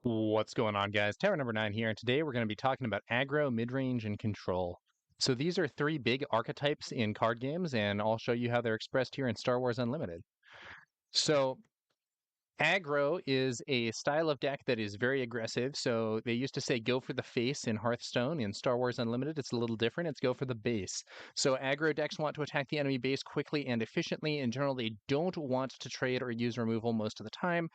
What's going on, guys? Tower number 9 here, and today we're going to be talking about aggro, midrange, and control. So these are three big archetypes in card games, and I'll show you how they're expressed here in Star Wars Unlimited. So aggro is a style of deck that is very aggressive. So they used to say go for the face in Hearthstone. In Star Wars Unlimited, it's a little different. It's go for the base. So aggro decks want to attack the enemy base quickly and efficiently. In general, they don't want to trade or use removal most of the time.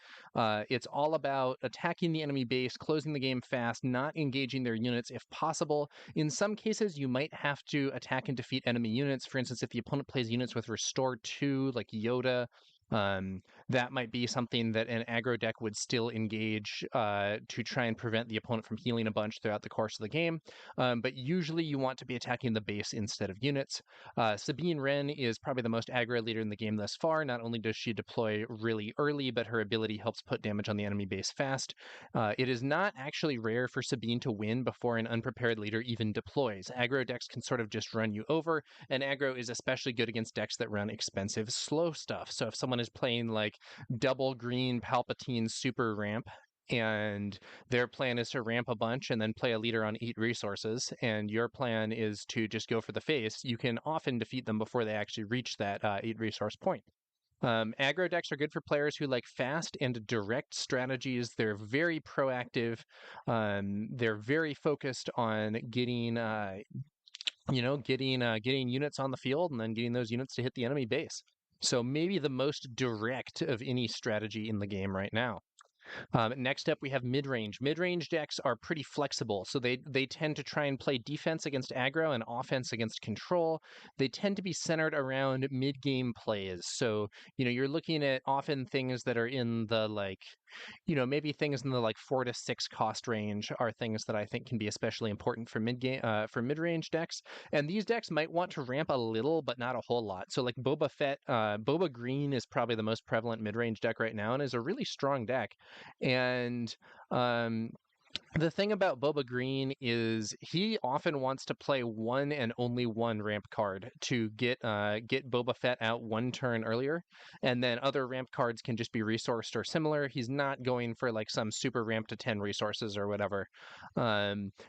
It's all about attacking the enemy base, closing the game fast, not engaging their units if possible. In some cases, you might have to attack and defeat enemy units. For instance, if the opponent plays units with Restore 2, like Yoda, that might be something that an aggro deck would still engage to try and prevent the opponent from healing a bunch throughout the course of the game. But usually you want to be attacking the base instead of units. Sabine Wren is probably the most aggro leader in the game thus far. Not only does she deploy really early, but her ability helps put damage on the enemy base fast. It is not actually rare for Sabine to win before an unprepared leader even deploys. Aggro decks can sort of just run you over, and aggro is especially good against decks that run expensive, slow stuff. So if someone is playing like double green Palpatine super ramp, and their plan is to ramp a bunch and then play a leader on 8 resources, and your plan is to just go for the face, you can often defeat them before they actually reach that 8 resource point. Aggro decks are good for players who like fast and direct strategies. They're very proactive. They're very focused on getting getting units on the field and then getting those units to hit the enemy base. So maybe the most direct of any strategy in the game right now. Next up, we have mid-range. Mid-range decks are pretty flexible, so they tend to try and play defense against aggro and offense against control. They tend to be centered around mid-game plays. So, you're looking at often things that are in the maybe things in the 4 to 6 cost range are things that I think can be especially important for mid-range decks. And these decks might want to ramp a little, but not a whole lot. So like Boba Fett, Boba Green is probably the most prevalent mid-range deck right now, and is a really strong deck. And the thing about Boba Green is he often wants to play one and only one ramp card to get Boba Fett out one turn earlier, and then other ramp cards can just be resourced or similar. He's not going for like some super ramp to 10 resources or whatever.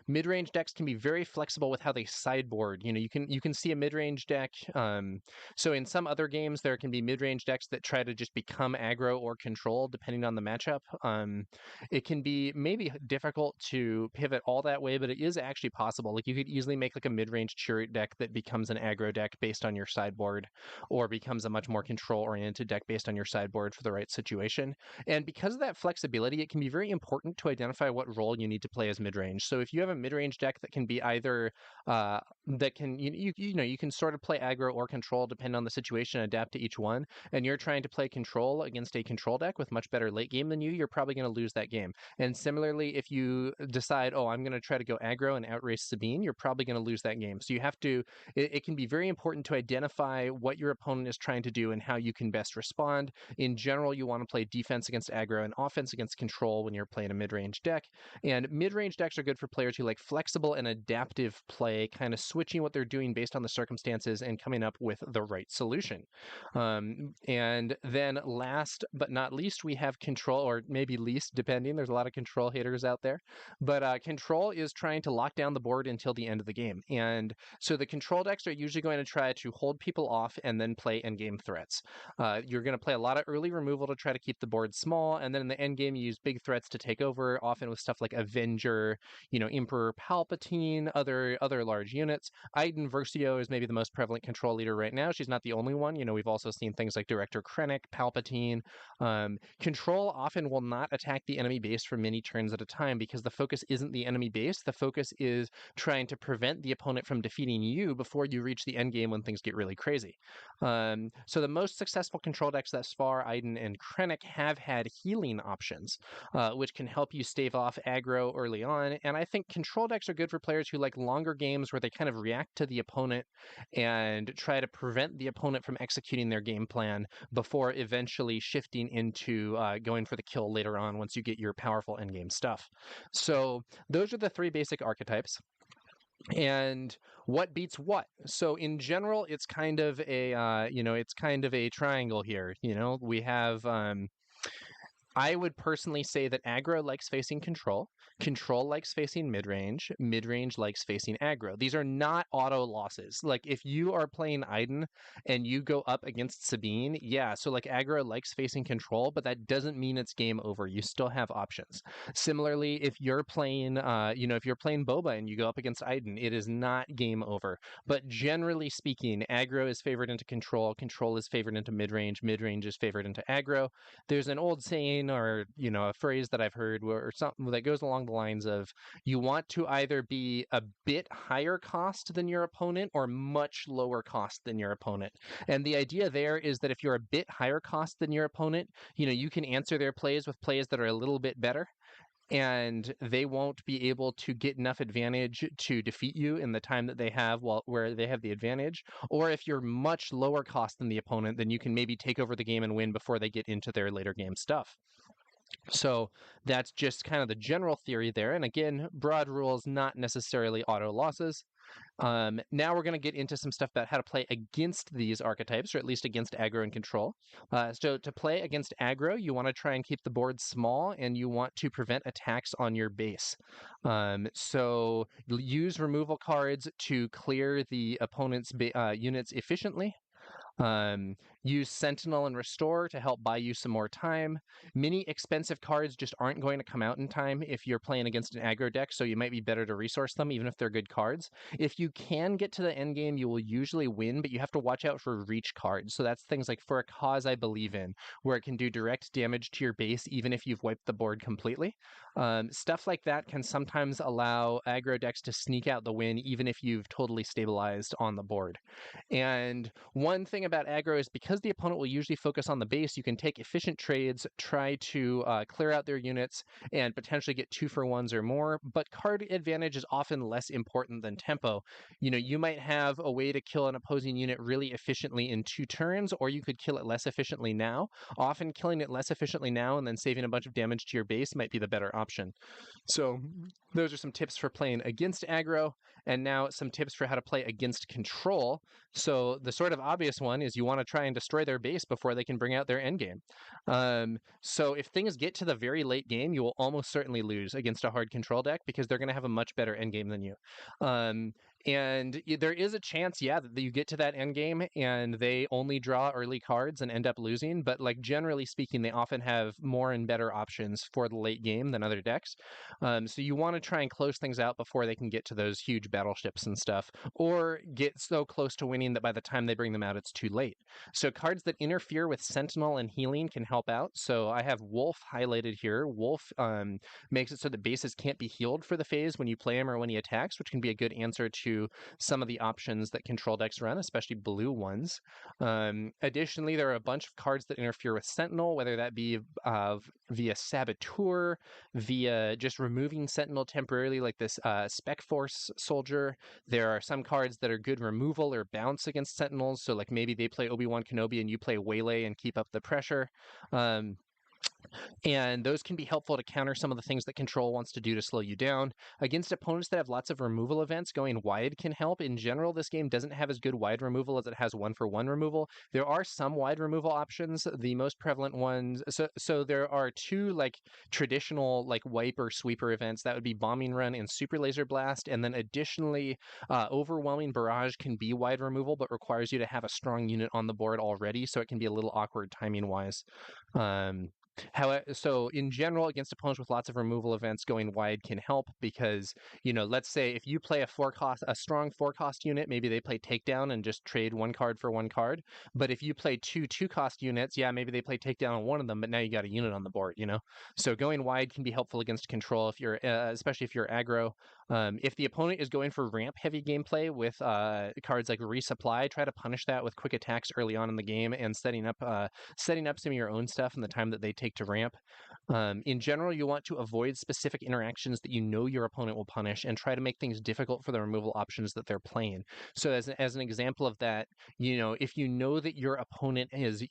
Mid-range decks can be very flexible with how they sideboard. You can see a mid-range deck. So in some other games, there can be mid-range decks that try to just become aggro or control depending on the matchup. It can be maybe difficult to pivot all that way, but it is actually possible. Like you could easily make like a mid-range chariot deck that becomes an aggro deck based on your sideboard, or becomes a much more control-oriented deck based on your sideboard for the right situation. And because of that flexibility, it can be very important to identify what role you need to play as mid-range. So if you have a mid-range deck that can be either that can you can sort of play aggro or control depending on the situation, adapt to each one, and you're trying to play control against a control deck with much better late game than you're probably going to lose that game. And similarly, if you decide, oh, I'm going to try to go aggro and outrace Sabine, you're probably going to lose that game. So you have to, it can be very important to identify what your opponent is trying to do and how you can best respond. In general, you want to play defense against aggro and offense against control when you're playing a mid-range deck. And mid-range decks are good for players who like flexible and adaptive play, kind of switching what they're doing based on the circumstances and coming up with the right solution. And then last but not least, we have control, or maybe least, depending. There's a lot of control haters out there. But control is trying to lock down the board until the end of the game. And so the control decks are usually going to try to hold people off and then play endgame threats. You're going to play a lot of early removal to try to keep the board small, and then in the end game, you use big threats to take over, often with stuff like Avenger, Emperor Palpatine, other large units. Iden Versio is maybe the most prevalent control leader right now. She's not the only one. We've also seen things like Director Krennic, Palpatine. Control often will not attack the enemy base for many turns at a time because the focus isn't the enemy base. The focus is trying to prevent the opponent from defeating you before you reach the end game when things get really crazy. So the most successful control decks thus far, Iden and Krennic, have had healing options, which can help you stave off aggro early on. And I think control decks are good for players who like longer games where they kind of react to the opponent and try to prevent the opponent from executing their game plan before eventually shifting into going for the kill later on once you get your powerful endgame stuff. So those are the three basic archetypes. And what beats what? So in general, it's kind of a it's kind of a triangle here. We have I would personally say that aggro likes facing control, control likes facing midrange, midrange likes facing aggro. These are not auto losses. Like if you are playing Iden and you go up against Sabine, yeah, so like aggro likes facing control, but that doesn't mean it's game over. You still have options. Similarly, if you're playing, if you're playing Boba and you go up against Iden, it is not game over. But generally speaking, aggro is favored into control, control is favored into midrange, midrange is favored into aggro. There's an old saying or a phrase that I've heard or something that goes along the lines of you want to either be a bit higher cost than your opponent or much lower cost than your opponent. And the idea there is that if you're a bit higher cost than your opponent, you can answer their plays with plays that are a little bit better, and they won't be able to get enough advantage to defeat you in the time that they have where they have the advantage. Or if you're much lower cost than the opponent, then you can maybe take over the game and win before they get into their later game stuff. So that's just kind of the general theory there. And again, broad rules, not necessarily auto losses. Now we're going to get into some stuff about how to play against these archetypes, or at least against aggro and control. So to play against aggro, you want to try and keep the board small, and you want to prevent attacks on your base. So use removal cards to clear the opponent's units efficiently. Use Sentinel and Restore to help buy you some more time. Many expensive cards just aren't going to come out in time if you're playing against an aggro deck, so you might be better to resource them, even if they're good cards. If you can get to the end game, you will usually win, but you have to watch out for reach cards. So that's things like For a Cause I Believe In, where it can do direct damage to your base, even if you've wiped the board completely. Stuff like that can sometimes allow aggro decks to sneak out the win, even if you've totally stabilized on the board. And one thing about aggro is because the opponent will usually focus on the base, you can take efficient trades, try to clear out their units, and potentially get 2-for-1s or more. But card advantage is often less important than tempo. You might have a way to kill an opposing unit really efficiently in 2 turns, or you could kill it less efficiently now. Often killing it less efficiently now and then saving a bunch of damage to your base might be the better option. So those are some tips for playing against aggro, and now some tips for how to play against control. So the sort of obvious one is you want to try and destroy their base before they can bring out their endgame. So if things get to the very late game, you will almost certainly lose against a hard control deck because they're going to have a much better endgame than you. And there is a chance, yeah, that you get to that end game and they only draw early cards and end up losing. But like generally speaking, they often have more and better options for the late game than other decks. So you want to try and close things out before they can get to those huge battleships and stuff, or get so close to winning that by the time they bring them out, it's too late. So cards that interfere with Sentinel and healing can help out. So I have Wolf highlighted here. Wolf makes it so that bases can't be healed for the phase when you play him or when he attacks, which can be a good answer to some of the options that control decks run, especially blue ones. Additionally, there are a bunch of cards that interfere with Sentinel, whether that be via Saboteur, via just removing Sentinel temporarily, like this Spec Force soldier. There are some cards that are good removal or bounce against Sentinels, so like maybe they play Obi-Wan Kenobi and you play Waylay and keep up the pressure. And those can be helpful to counter some of the things that control wants to do to slow you down. Against opponents that have lots of removal events, going wide can help. In general, this game doesn't have as good wide removal as it has 1-for-1 removal. There are some wide removal options. The most prevalent ones, so there are 2 like traditional like wipe or sweeper events. That would be Bombing Run and Super Laser Blast. And then additionally, Overwhelming Barrage can be wide removal, but requires you to have a strong unit on the board already, so it can be a little awkward timing-wise. So in general, against opponents with lots of removal events, going wide can help because, let's say if you play a strong 4-cost unit, maybe they play Takedown and just trade 1 card for 1 card. But if you play 2 2-cost units, yeah, maybe they play Takedown on one of them, but now you got a unit on the board, So going wide can be helpful against control if you're, especially if you're aggro. If the opponent is going for ramp-heavy gameplay with cards like Resupply, try to punish that with quick attacks early on in the game and setting up some of your own stuff in the time that they take to ramp. In general, you want to avoid specific interactions that you know your opponent will punish and try to make things difficult for the removal options that they're playing. So as an example of that, if you know that your opponent has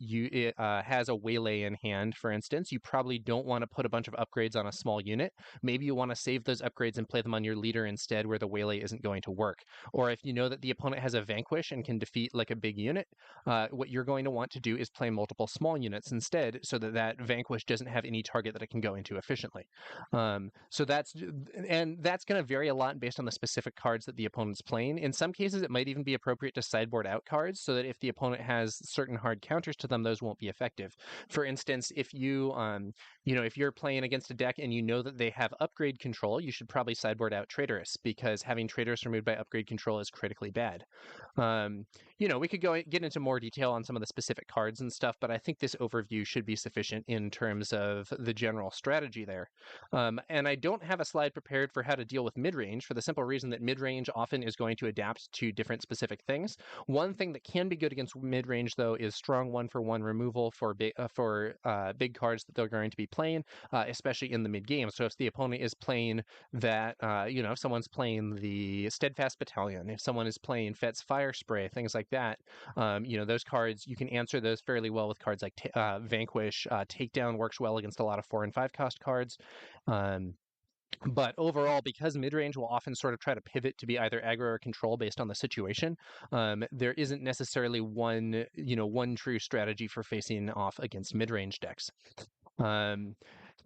a Waylay in hand, for instance, you probably don't want to put a bunch of upgrades on a small unit. Maybe you want to save those upgrades and play them on your leader instead where the waylay isn't going to work. Or if you know that the opponent has a vanquish and can defeat like a big unit, what you're going to want to do is play multiple small units instead so that that vanquish doesn't have any target that it can go into efficiently. So that's going to vary a lot based on the specific cards that the opponent's playing. In some cases, it might even be appropriate to sideboard out cards so that if the opponent has certain hard counters to them, those won't be effective. For instance, if if you're playing against a deck and you know that they have upgrade control, you should probably sideboard out Traitorous because having Traitorous removed by upgrade control is critically bad. We could get into more detail on some of the specific cards and stuff, but I think this overview should be sufficient in terms of the general strategy there. And I don't have a slide prepared for how to deal with midrange for the simple reason that midrange often is going to adapt to different specific things. One thing that can be good against midrange, though, is strong 1-for-1 removal for big cards that they're going to be playing, especially in the mid game. So if the opponent is playing that, if someone's playing the Steadfast Battalion, if someone is playing Fett's Fire Spray, things like that, those cards, you can answer those fairly well with cards like Vanquish. Takedown works well against a lot of 4 and 5 cost cards. But overall, because midrange will often sort of try to pivot to be either aggro or control based on the situation, there isn't necessarily one true strategy for facing off against midrange decks.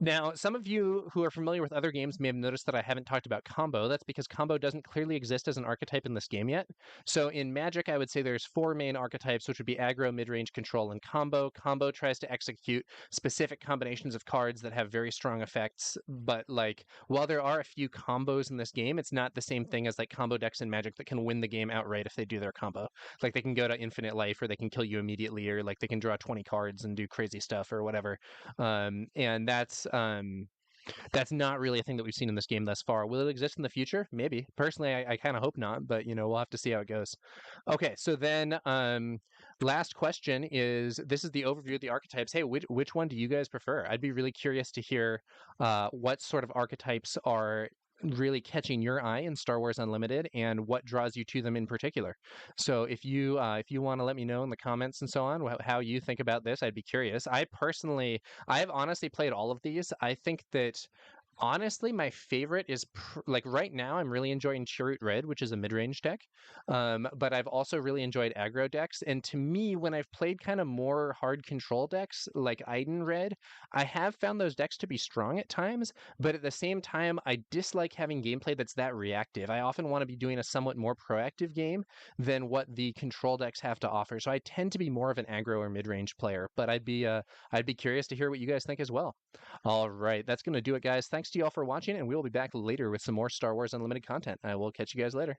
Now, some of you who are familiar with other games may have noticed that I haven't talked about combo. That's because combo doesn't clearly exist as an archetype in this game yet. So in Magic, I would say there's 4 main archetypes, which would be aggro, midrange, control, and combo. Combo tries to execute specific combinations of cards that have very strong effects, but while there are a few combos in this game, it's not the same thing as like combo decks in Magic that can win the game outright if they do their combo. Like they can go to infinite life, or they can kill you immediately, or like they can draw 20 cards and do crazy stuff or whatever. And that's not really a thing that we've seen in this game thus far. Will it exist in the future? Maybe. Personally, I kind of hope not, but we'll have to see how it goes. Okay, so then last question is, this is the overview of the archetypes. Hey, which one do you guys prefer? I'd be really curious to hear what sort of archetypes are really catching your eye in Star Wars Unlimited and what draws you to them in particular. So if you want to let me know in the comments and so on how you think about this, I'd be curious. I've honestly played all of these. I think that honestly, my favorite is right now. I'm really enjoying Chirrut Red, which is a mid-range deck, but I've also really enjoyed aggro decks. And to me, when I've played kind of more hard control decks like Iden Red, I have found those decks to be strong at times. But at the same time, I dislike having gameplay that's that reactive. I often want to be doing a somewhat more proactive game than what the control decks have to offer. So I tend to be more of an aggro or mid-range player. But I'd be curious to hear what you guys think as well. All right, that's going to do it, guys. Thanks to you all for watching, and we will be back later with some more Star Wars Unlimited content. I will catch you guys later.